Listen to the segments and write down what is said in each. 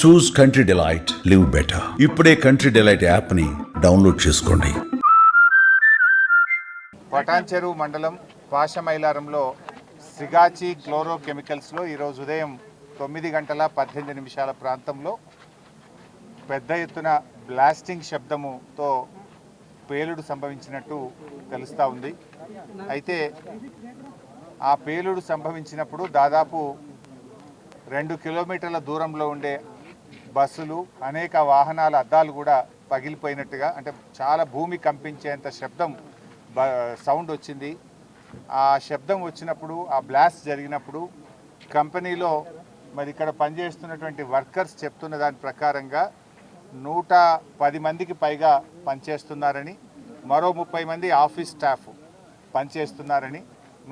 చూస్ country delight, live better. ఇప్పుడే country delight యాప్ని download చేసుకోండి. పటాన్చెరు మండలం పాషమైలారంలో సిగాచి క్లోరో కెమికల్స్లో ఈరోజు ఉదయం 9:18 ప్రాంతంలో పెద్ద ఎత్తున బ్లాస్టింగ్ శబ్దముతో పేలుడు సంభవించినట్టు తెలుస్తూ ఉంది. అయితే ఆ పేలుడు సంభవించినప్పుడు దాదాపు 2 కిలోమీటర్ల దూరంలో ఉండే బస్సులు, అనేక వాహనాల అద్దాలు కూడా పగిలిపోయినట్టుగా, అంటే చాలా భూమి కంపించేంత సౌండ్ వచ్చింది. ఆ శబ్దం వచ్చినప్పుడు, ఆ బ్లాస్ట్ జరిగినప్పుడు కంపెనీలో మరి ఇక్కడ పనిచేస్తున్నటువంటి వర్కర్స్ చెప్తున్న దాని ప్రకారంగా 110 మందికి పైగా పనిచేస్తున్నారని, మరో 30 మంది ఆఫీస్ స్టాఫ్ పనిచేస్తున్నారని,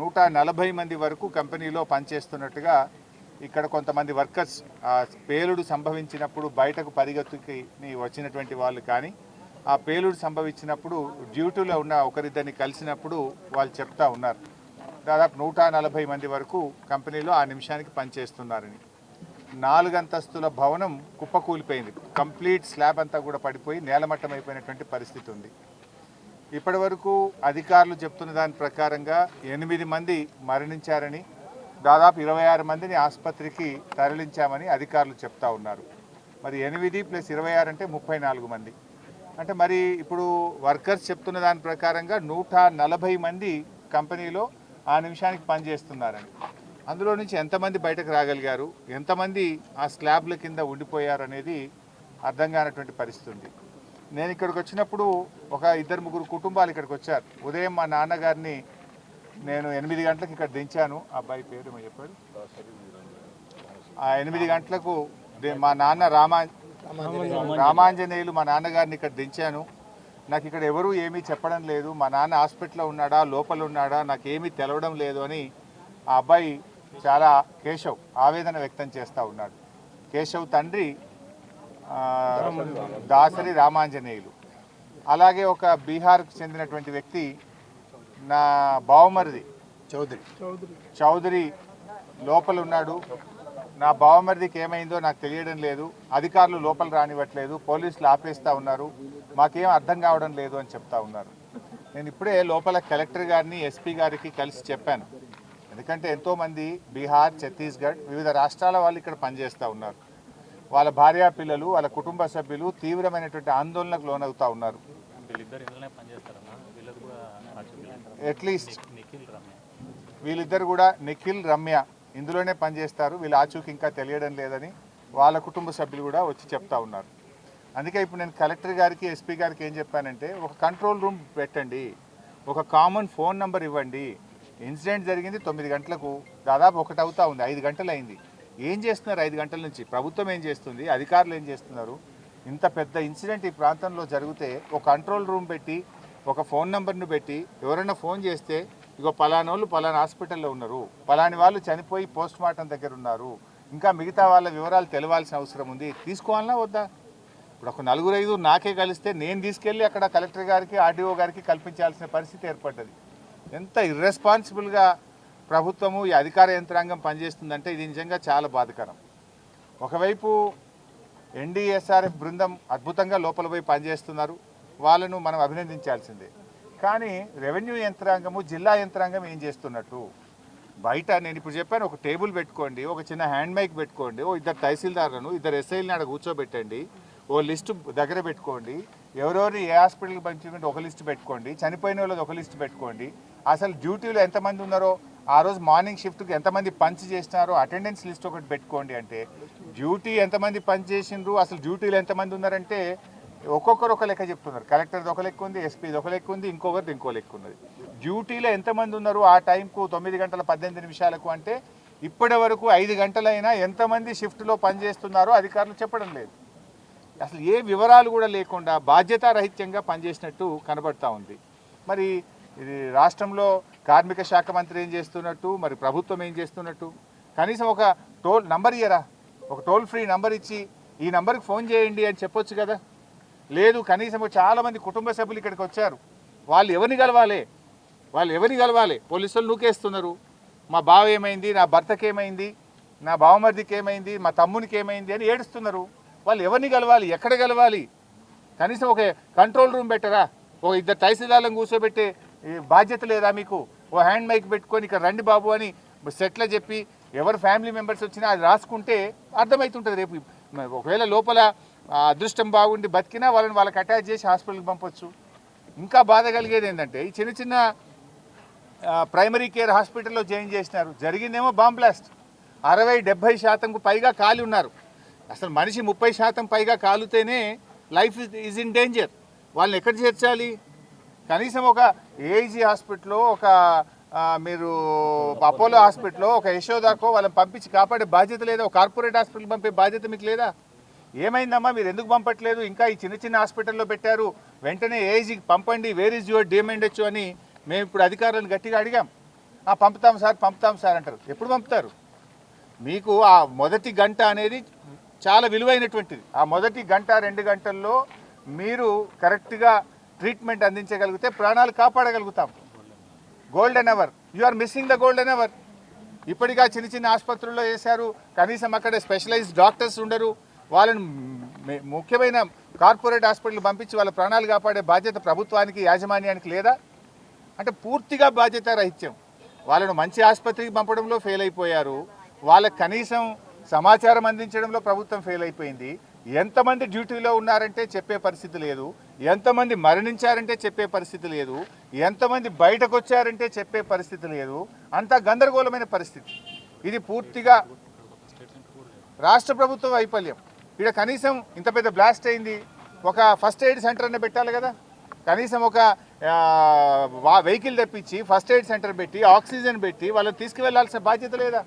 140 మంది వరకు కంపెనీలో పనిచేస్తున్నట్టుగా ఇక్కడ కొంతమంది వర్కర్స్ పేలుడు సంభవించినప్పుడు బయటకు పరిగెత్తుకి వచ్చినటువంటి వాళ్ళు కానీ, ఆ పేలుడు సంభవించినప్పుడు డ్యూటీలో ఉన్న ఒకరిద్దరిని కలిసినప్పుడు వాళ్ళు చెప్తా ఉన్నారు. దాదాపు 140 మంది వరకు కంపెనీలో ఆ నిమిషానికి పనిచేస్తున్నారని. 4 అంతస్తుల భవనం కుప్పకూలిపోయింది. కంప్లీట్ స్లాబ్ అంతా కూడా పడిపోయి నేలమట్టం అయిపోయినటువంటి పరిస్థితి ఉంది. ఇప్పటి వరకు అధికారులు చెప్తున్న దాని ప్రకారంగా 8 మంది మరణించారని, దాదాపు 26 మందిని ఆసుపత్రికి తరలించామని అధికారులు చెప్తా ఉన్నారు. మరి 8 + 26 అంటే 34 మంది. అంటే మరి ఇప్పుడు వర్కర్స్ చెప్తున్న దాని ప్రకారంగా 140 మంది కంపెనీలో ఆ నిమిషానికి పనిచేస్తున్నారని. అందులో నుంచి ఎంతమంది బయటకు రాగలిగారు, ఎంతమంది ఆ స్లాబ్ల కింద ఉండిపోయారు అనేది అర్థం కానటువంటి పరిస్థితి ఉంది. నేను ఇక్కడికి వచ్చినప్పుడు ఒక 2-3 కుటుంబాలు ఇక్కడికి వచ్చారు. ఉదయం మా నాన్నగారిని నేను 8 గంటలకు ఇక్కడ దించాను. అబ్బాయి పేరు చెప్పాడు. 8 గంటలకు మా నాన్న రామాంజనేయులు మా నాన్నగారిని ఇక్కడ దించాను. నాకు ఇక్కడ ఎవరూ ఏమీ చెప్పడం లేదు, మా నాన్న హాస్పిటల్లో ఉన్నాడా లోపల ఉన్నాడా నాకేమీ తెలవడం లేదు అని ఆ అబ్బాయి చాలా కేశవ్ ఆవేదన వ్యక్తం చేస్తూ ఉన్నాడు. కేశవ్ తండ్రి దాసరి రామాంజనేయులు. అలాగే ఒక బీహార్కు చెందినటువంటి వ్యక్తి నా బావమరిది చౌదరి లోపల ఉన్నాడు. నా బావమరిదికి ఏమైందో నాకు తెలియడం లేదు, అధికారులు లోపల రానివ్వట్లేదు, పోలీసులు ఆపేస్తూ ఉన్నారు, మాకేం అర్థం కావడం లేదు అని చెప్తా ఉన్నారు. నేను ఇప్పుడే లోపల కలెక్టర్ గారిని, ఎస్పీ గారికి కలిసి చెప్పాను. ఎందుకంటే ఎంతోమంది బీహార్, ఛత్తీస్గఢ్ వివిధ రాష్ట్రాల వాళ్ళు ఇక్కడ పనిచేస్తూ ఉన్నారు. వాళ్ళ భార్యా పిల్లలు, వాళ్ళ కుటుంబ సభ్యులు తీవ్రమైనటువంటి ఆందోళనకు లోనవుతూ ఉన్నారు. అట్లీస్ట్ వీళ్ళిద్దరు కూడా నిఖిల్, రమ్య ఇందులోనే పనిచేస్తారు, వీళ్ళ ఆచూకి ఇంకా తెలియడం లేదని వాళ్ళ కుటుంబ సభ్యులు కూడా వచ్చి చెప్తా ఉన్నారు. అందుకే ఇప్పుడు నేను కలెక్టర్ గారికి, ఎస్పీ గారికి ఏం చెప్పానంటే, ఒక కంట్రోల్ రూమ్ పెట్టండి, ఒక కామన్ ఫోన్ నెంబర్ ఇవ్వండి. ఇన్సిడెంట్ జరిగింది 9 గంటలకు, దాదాపు 1 అవుతా ఉంది, 5 గంటలు అయింది. ఏం చేస్తున్నారు 5 గంటల నుంచి? ప్రభుత్వం ఏం చేస్తుంది, అధికారులు ఏం చేస్తున్నారు? ఇంత పెద్ద ఇన్సిడెంట్ ఈ ప్రాంతంలో జరిగితే ఒక కంట్రోల్ రూమ్ పెట్టి, ఒక ఫోన్ నెంబర్ను పెట్టి, ఎవరైనా ఫోన్ చేస్తే ఇగో పలానోళ్ళు పలానా హాస్పిటల్లో ఉన్నారు, పలాని వాళ్ళు చనిపోయి పోస్ట్ మార్టం దగ్గర ఉన్నారు, ఇంకా మిగతా వాళ్ళ వివరాలు తెలవాల్సిన అవసరం ఉంది, తీసుకోవాలన్నా వద్దా? ఇప్పుడు ఒక 4-5 నాకే కలిస్తే నేను తీసుకెళ్ళి అక్కడ కలెక్టర్ గారికి, ఆర్డీఓ గారికి కల్పించాల్సిన పరిస్థితి ఏర్పడ్డది. ఎంత ఇర్రెస్పాన్సిబుల్గా ప్రభుత్వము, ఈ అధికార యంత్రాంగం పనిచేస్తుందంటే ఇది నిజంగా చాలా బాధాకరం. ఒకవైపు ఎన్డీఎస్ఆర్ఎఫ్ బృందం అద్భుతంగా లోపల పోయి పనిచేస్తున్నారు, వాళ్ళను మనం అభినందించాల్సిందే. కానీ రెవెన్యూ యంత్రాంగము, జిల్లా యంత్రాంగం ఏం చేస్తున్నట్టు? బయట నేను ఇప్పుడు చెప్పాను, ఒక టేబుల్ పెట్టుకోండి, ఒక చిన్న హ్యాండ్ మైక్ పెట్టుకోండి, ఓ 2 తహసీల్దార్లను, 2 ఎస్ఐలను అక్కడ కూర్చోబెట్టండి, ఓ లిస్టు దగ్గర పెట్టుకోండి, ఎవరెవరిని ఏ హాస్పిటల్కి పంపించుకుంటే ఒక లిస్టు పెట్టుకోండి, చనిపోయిన వాళ్ళది ఒక లిస్టు పెట్టుకోండి, అసలు డ్యూటీలో ఎంతమంది ఉన్నారో, ఆ రోజు మార్నింగ్ షిఫ్ట్కి ఎంతమంది పంచ్ చేసినారో అటెండెన్స్ లిస్ట్ ఒకటి పెట్టుకోండి. అంటే డ్యూటీ ఎంతమంది పంచ్ చేసిండ్రు, అసలు డ్యూటీలో ఎంతమంది ఉన్నారంటే ఒక్కొక్కరు ఒక లెక్క చెప్తున్నారు. కలెక్టర్ది ఒక లెక్క ఉంది, ఎస్పీది ఒక లెక్క ఉంది, ఇంకొకరిది ఇంకో లెక్క ఉన్నది. డ్యూటీలో ఎంతమంది ఉన్నారు ఆ టైంకు 9:18 అంటే ఇప్పటి వరకు 5 గంటలైనా ఎంతమంది షిఫ్ట్లో పనిచేస్తున్నారో అధికారులు చెప్పడం లేదు. అసలు ఏ వివరాలు కూడా లేకుండా బాధ్యతారహిత్యంగా పనిచేసినట్టు కనబడతా ఉంది. మరి ఇది రాష్ట్రంలో కార్మిక శాఖ మంత్రి ఏం చేస్తున్నట్టు, మరి ప్రభుత్వం ఏం చేస్తున్నట్టు? కనీసం ఒక నంబర్ ఇయ్యరా, ఒక టోల్ ఫ్రీ నంబర్ ఇచ్చి ఈ నంబర్కి ఫోన్ చేయండి అని చెప్పొచ్చు కదా. లేదు, కనీసం చాలామంది కుటుంబ సభ్యులు ఇక్కడికి వచ్చారు, వాళ్ళు ఎవరిని కలవాలి? పోలీసులు నూకేస్తున్నారు, మా బావ ఏమైంది, నా భర్తకి ఏమైంది, నా బావమరిదికి ఏమైంది, మా తమ్మునికి ఏమైంది అని ఏడుస్తున్నారు. వాళ్ళు ఎవరిని కలవాలి, ఎక్కడ కలవాలి? కనీసం ఒక కంట్రోల్ రూమ్ పెట్టరా? ఒక ఇద్దరు తహసీల్దార్లను కూర్చోబెట్టే బాధ్యత లేదా మీకు? ఓ హ్యాండ్ మైక్ పెట్టుకొని ఇక్కడ రండి బాబు అని సెట్లో చెప్పి ఎవరు ఫ్యామిలీ మెంబర్స్ వచ్చినా అది రాసుకుంటే అర్థమవుతుంటుంది. రేపు ఒకవేళ లోపల అదృష్టం బాగుండి బతికినా వాళ్ళకి అటాచ్ చేసి హాస్పిటల్కి పంపొచ్చు. ఇంకా బాధ కలిగేది ఏంటంటే ఈ చిన్న చిన్న ప్రైమరీ కేర్ హాస్పిటల్లో జాయిన్ చేసినారు, జరిగిందేమో బాంబ్ బ్లాస్ట్. 60-70% పైగా కాలి ఉన్నారు. అసలు మనిషి 30% పైగా కాలుతేనే లైఫ్ ఈజ్ ఇన్ డేంజర్. వాళ్ళని ఎక్కడ చేర్చాలి? కనీసం ఒక ఏఐజీ హాస్పిటల్లో, ఒక మీరు అపోలో హాస్పిటల్లో, ఒక యశోదాకో వాళ్ళని పంపించి కాపాడే బాధ్యత లేదా? ఒక కార్పొరేట్ హాస్పిటల్కి పంపే బాధ్యత మీకు లేదా? ఏమైందమ్మా, మీరు ఎందుకు పంపట్లేదు? ఇంకా ఈ చిన్న చిన్న హాస్పిటల్లో పెట్టారు, వెంటనే ఏఐజీకి పంపండి, వేర్ ఈజ్ యువర్ డిఎంఎండ్హెచ్ అని మేము ఇప్పుడు అధికారులను గట్టిగా అడిగాం. పంపుతాం సార్ అంటారు. ఎప్పుడు పంపుతారు? మీకు ఆ మొదటి గంట అనేది చాలా విలువైనటువంటిది. ఆ మొదటి గంట 2 గంటల్లో మీరు కరెక్ట్గా ట్రీట్మెంట్ అందించగలిగితే ప్రాణాలు కాపాడగలుగుతాం. Golden hour, you are missing the golden hour. ఇప్పటిగా చిన్న చిన్న ఆసుపత్రుల్లో వేశారు, కనీసం అక్కడ స్పెషలైజ్డ్ డాక్టర్స్ ఉండరు. వాళ్ళని ముఖ్యమైన కార్పొరేట్ హాస్పిటల్ పంపించి వాళ్ళ ప్రాణాలు కాపాడే బాధ్యత ప్రభుత్వానికి, యాజమాన్యానికి లేదా? అంటే పూర్తిగా బాధ్యత రహిత్యం. వాళ్ళను మంచి ఆసుపత్రికి పంపడంలో ఫెయిల్ అయిపోయారు. వాళ్ళకి కనీసం సమాచారం అందించడంలో ప్రభుత్వం ఫెయిల్ అయిపోయింది. ఎంతమంది డ్యూటీలో ఉన్నారంటే చెప్పే పరిస్థితి లేదు, ఎంతమంది మరణించారంటే చెప్పే పరిస్థితి లేదు, ఎంతమంది బయటకు వచ్చారంటే చెప్పే పరిస్థితి లేదు. అంతా గందరగోళమైన పరిస్థితి. ఇది పూర్తిగా రాష్ట్ర ప్రభుత్వ వైఫల్యం. ఇక్కడ కనీసం ఇంత పెద్ద బ్లాస్ట్ అయింది, ఒక ఫస్ట్ ఎయిడ్ సెంటర్ అనే పెట్టాలి కదా. కనీసం ఒక వెహికల్ తెప్పించి ఫస్ట్ ఎయిడ్ సెంటర్ పెట్టి ఆక్సిజన్ పెట్టి వాళ్ళని తీసుకువెళ్లాల్సిన బాధ్యత లేదా?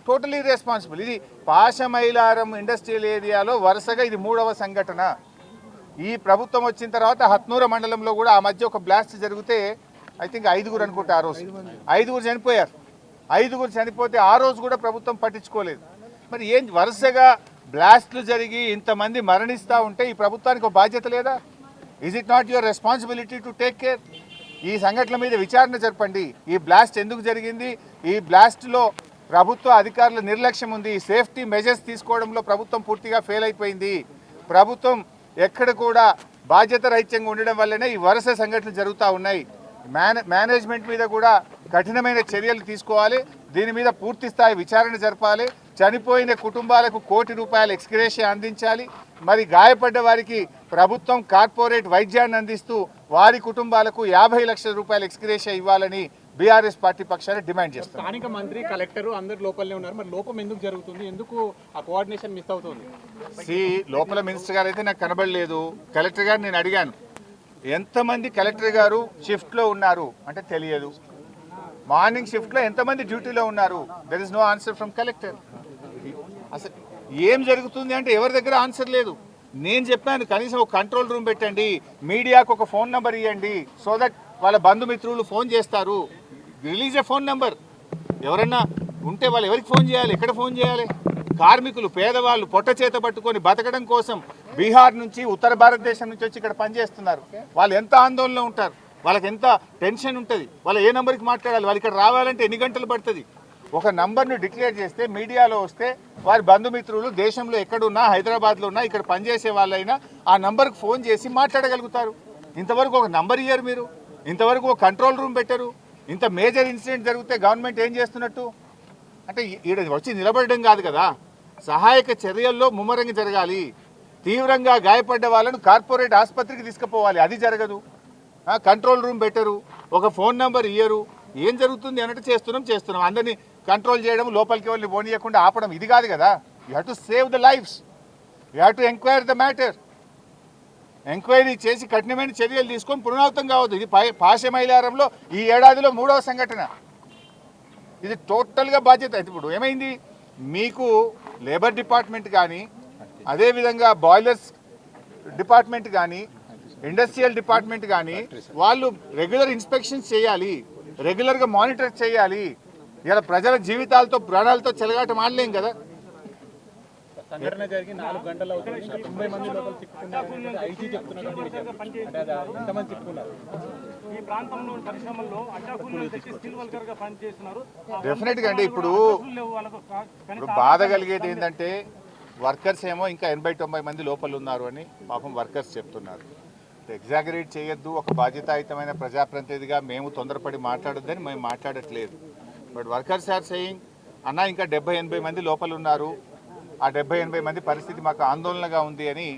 Totally responsible. ఇది పాశమైలారం ఇండస్ట్రియల్ ఏరియాలో వరుసగా ఇది 3వ సంఘటన. ఈ ప్రభుత్వం వచ్చిన తర్వాత హత్నూర మండలంలో కూడా ఆ మధ్య ఒక బ్లాస్ట్ జరిగితే ఐ థింక్ 5 అనుకుంటా. ఆ రోజు 5 చనిపోయారు. 5 చనిపోతే ఆ రోజు కూడా ప్రభుత్వం పట్టించుకోలేదు. మరి ఏం వరుసగా బ్లాస్ట్లు జరిగి ఇంతమంది మరణిస్తూ ఉంటే ఈ ప్రభుత్వానికి ఒక బాధ్యత లేదా? Is it not your responsibility to take care? ఈ సంఘటనల మీద విచారణ జరపండి. ఈ బ్లాస్ట్ ఎందుకు జరిగింది? ఈ బ్లాస్ట్లో ప్రభుత్వ అధికారుల నిర్లక్ష్యం ఉంది. సేఫ్టీ మెజర్స్ తీసుకోవడంలో ప్రభుత్వం పూర్తిగా ఫెయిల్ అయిపోయింది. ప్రభుత్వం ఎక్కడ కూడా బాధ్యత రహిత్యంగా ఉండడం వల్లనే ఈ వరుస సంఘటనలు జరుగుతూ ఉన్నాయి. మేనేజ్మెంట్ మీద కూడా కఠినమైన చర్యలు తీసుకోవాలి. దీని మీద పూర్తి స్థాయి విచారణ జరపాలి. చనిపోయిన కుటుంబాలకు ₹1 కోటి ఎక్స్గ్రేషియా అందించాలి. మరి గాయపడ్డ వారికి ప్రభుత్వం కార్పొరేట్ వైద్యాన్ని అందిస్తూ వారి కుటుంబాలకు ₹50 లక్షల ఎక్స్గ్రేషియా ఇవ్వాలని బీఆర్ఎస్ పార్టీ పక్షాన డిమాండ్ చేస్తారు. స్థానిక మంత్రి, కలెక్టర్ అందరు లోపలనే ఉన్నారు. మరి లోపం ఎందుకు జరుగుతుంది? ఎందుకు ఆ కోఆర్డినేషన్ మిస్ అవుతుంది? లోపల మినిస్టర్ గారు అయితే నాకు కనబడలేదు. కలెక్టర్ గారు నేను అడిగాను, ఎంతమంది కలెక్టర్ గారు షిఫ్ట్లో ఉన్నారు అంటే తెలియదు. మార్నింగ్ షిఫ్ట్లో ఎంతమంది డ్యూటీలో ఉన్నారు? There is no answer from collector. అసలు ఏం జరుగుతుంది అంటే ఎవరి దగ్గర ఆన్సర్ లేదు. నేను చెప్పాను కనీసం ఒక కంట్రోల్ రూమ్ పెట్టండి, మీడియాకు ఒక ఫోన్ నెంబర్ ఇవ్వండి, సో దట్ వాళ్ళ బంధుమిత్రులు ఫోన్ చేస్తారు. రిలీజ్ ఏ ఫోన్ నెంబర్. ఎవరన్నా ఉంటే వాళ్ళు ఎవరికి ఫోన్ చేయాలి, ఎక్కడ ఫోన్ చేయాలి? కార్మికులు, పేదవాళ్ళు పొట్ట చేత పట్టుకొని బతకడం కోసం బీహార్ నుంచి, ఉత్తర భారతదేశం నుంచి వచ్చి ఇక్కడ పనిచేస్తున్నారు. వాళ్ళు ఎంత ఆందోళనలో ఉంటారు, వాళ్ళకి ఎంత టెన్షన్ ఉంటుంది. వాళ్ళు ఏ నెంబర్కి మాట్లాడాలి, వాళ్ళు ఇక్కడ రావాలంటే ఎన్ని గంటలు పడుతుంది? ఒక నంబర్ను డిక్లేర్ చేస్తే మీడియాలో వస్తే వారి బంధుమిత్రులు దేశంలో ఎక్కడున్నా, హైదరాబాద్లో ఉన్నా, ఇక్కడ పనిచేసే వాళ్ళైనా ఆ నంబర్కి ఫోన్ చేసి మాట్లాడగలుగుతారు. ఇంతవరకు ఒక నంబర్ ఇయ్యారు మీరు, ఇంతవరకు ఒక కంట్రోల్ రూమ్ పెట్టారు. ఇంత మేజర్ ఇన్సిడెంట్ జరిగితే గవర్నమెంట్ ఏం చేస్తున్నట్టు? అంటే ఈడ వచ్చి నిలబడడం కాదు కదా, సహాయక చర్యల్లో ముమ్మరంగా జరగాలి. తీవ్రంగా గాయపడ్డ వాళ్ళను కార్పొరేట్ ఆసుపత్రికి తీసుకుపోవాలి, అది జరగదు. కంట్రోల్ రూమ్ పెట్టరు, ఒక ఫోన్ నెంబర్ ఇయ్యరు. ఏం జరుగుతుంది అన్నట్టు చేస్తున్నాం. అందరినీ కంట్రోల్ చేయడం, లోపలికి వెళ్ళి పోనీయకుండా ఆపడం ఇది కాదు కదా. You have to save the lives, you have to enquiry the matter. Enquiry చేసి కఠినమైన చర్యలు తీసుకొని పునరావృతం కావద్దు. ఇది పాశమైలారంలో ఈ ఏడాదిలో 3వ సంఘటన. ఇది టోటల్గా బాధ్యత. ఇప్పుడు ఏమైంది, మీకు లేబర్ డిపార్ట్మెంట్ కానీ, అదేవిధంగా బాయిలర్స్ డిపార్ట్మెంట్ కానీ, ఇండస్ట్రియల్ డిపార్ట్మెంట్ కానీ వాళ్ళు రెగ్యులర్ ఇన్స్పెక్షన్స్ చేయాలి, రెగ్యులర్గా మానిటర్ చేయాలి. ఇలా ప్రజల జీవితాలతో, ప్రాణాలతో చెలగాట మాడలేం కదా. సంఘటన జరిగి 4 గంటలు అవుతుంది, ఇంకా 90 మంది లోపల చిక్కుకున్నారు. ఐటీ చెప్తున్నటువంటి విషయం అంటే అది ఎంతమంది చిక్కుకున్నారు? ఈ ప్రాంతంలో పరిశ్రమల్లో అడ్డాకూలీలు తెచ్చి స్కిల్ వర్కర్ గా పనిచేస్తున్నారు. డెఫినెట్గా అండి. ఇప్పుడు బాధ కలిగేది ఏంటంటే వర్కర్స్ ఏమో ఇంకా 80-90 మంది లోపల ఉన్నారు అని పాపం వర్కర్స్ చెప్తున్నారు. ఎగ్జాగరేట్ చేయొద్దు. ఒక బాధ్యతాయుతమైన ప్రజాప్రతినిధిగా మేము తొందరపడి మాట్లాడొద్దని మేము మాట్లాడట్లేదు. బట్ వర్కర్స్ ఆర్ సెయింగ్ అన్న ఇంకా 70-80 మంది లోపల ఉన్నారు, ఆ 70-80 మంది పరిస్థితి మాకు ఆందోళనగా ఉంది అని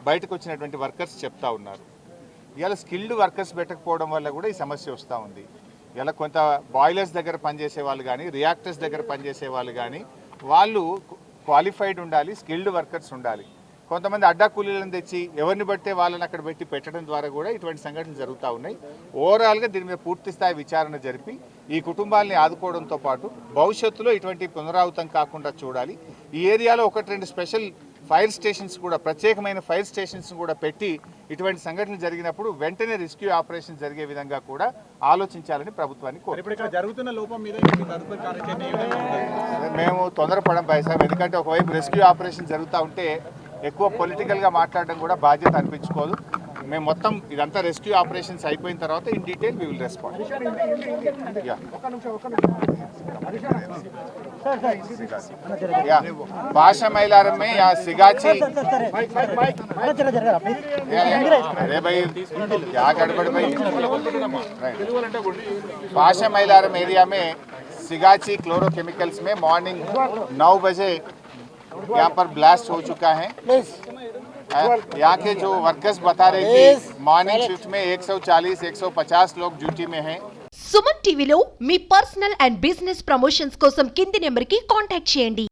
బయటకు వచ్చినటువంటి వర్కర్స్ చెప్తా ఉన్నారు. ఇవాళ స్కిల్డ్ వర్కర్స్ పెట్టకపోవడం వల్ల కూడా ఈ సమస్య వస్తూ ఉంది. ఇలా కొంత బాయిలర్స్ దగ్గర పనిచేసే వాళ్ళు కానీ, రియాక్టర్స్ దగ్గర పనిచేసే వాళ్ళు కానీ వాళ్ళు క్వాలిఫైడ్ ఉండాలి, స్కిల్డ్ వర్కర్స్ ఉండాలి. కొంతమంది అడ్డా కూలీలను తెచ్చి ఎవరిని బట్టే వాళ్ళని అక్కడ పెట్టి పెట్టడం ద్వారా కూడా ఇటువంటి సంఘటనలు జరుగుతూ ఉన్నాయి. ఓవరాల్గా దీని మీద పూర్తి స్థాయి విచారణ జరిపి ఈ కుటుంబాలని ఆదుకోవడంతో పాటు భవిష్యత్తులో ఇటువంటి పునరావృతం కాకుండా చూడాలి. ఈ ఏరియాలో 1-2 స్పెషల్ ఫైర్ స్టేషన్స్ కూడా, ప్రత్యేకమైన ఫైర్ స్టేషన్స్ కూడా పెట్టి ఇటువంటి సంఘటనలు జరిగినప్పుడు వెంటనే రెస్క్యూ ఆపరేషన్ జరిగే విధంగా కూడా ఆలోచించాలని ప్రభుత్వాన్ని కోరుతున్నాం. ఇప్పుడు ఇక్కడ జరుగుతున్న లోపం మీద తదుపరి కార్యాచరణ ఏ విధంగా ఉంటుంది? మేము తొందరపడం సార్, ఎందుకంటే ఒకవైపు రెస్క్యూ ఆపరేషన్ జరుగుతూ ఉంటే ఎక్కువ పొలిటికల్గా మాట్లాడడం కూడా బాధ్యత అనిపించుకోదు. మేము మొత్తం ఇదంతా రెస్క్యూ ఆపరేషన్స్ అయిపోయిన తర్వాత in detail we will respond. भाषा मैलारम में यहाँ सिगाची, अरे भाई क्या गड़बड़ भाई, भाषा मैलारम एरिया में सिगाची क्लोरोकेमिकल्स में मॉर्निंग 9 बजे यहाँ पर ब्लास्ट हो चुका है। यहाँ के जो वर्कर्स बता रहे कि मॉर्निंग शिफ्ट में 140-150 लोग ड्यूटी में हैं। సుమన్ టీవీలో మీ పర్సనల్ అండ్ బిజినెస్ ప్రమోషన్స్ కోసం కింది నెంబర్కి కాంటాక్ట్ చేయండి.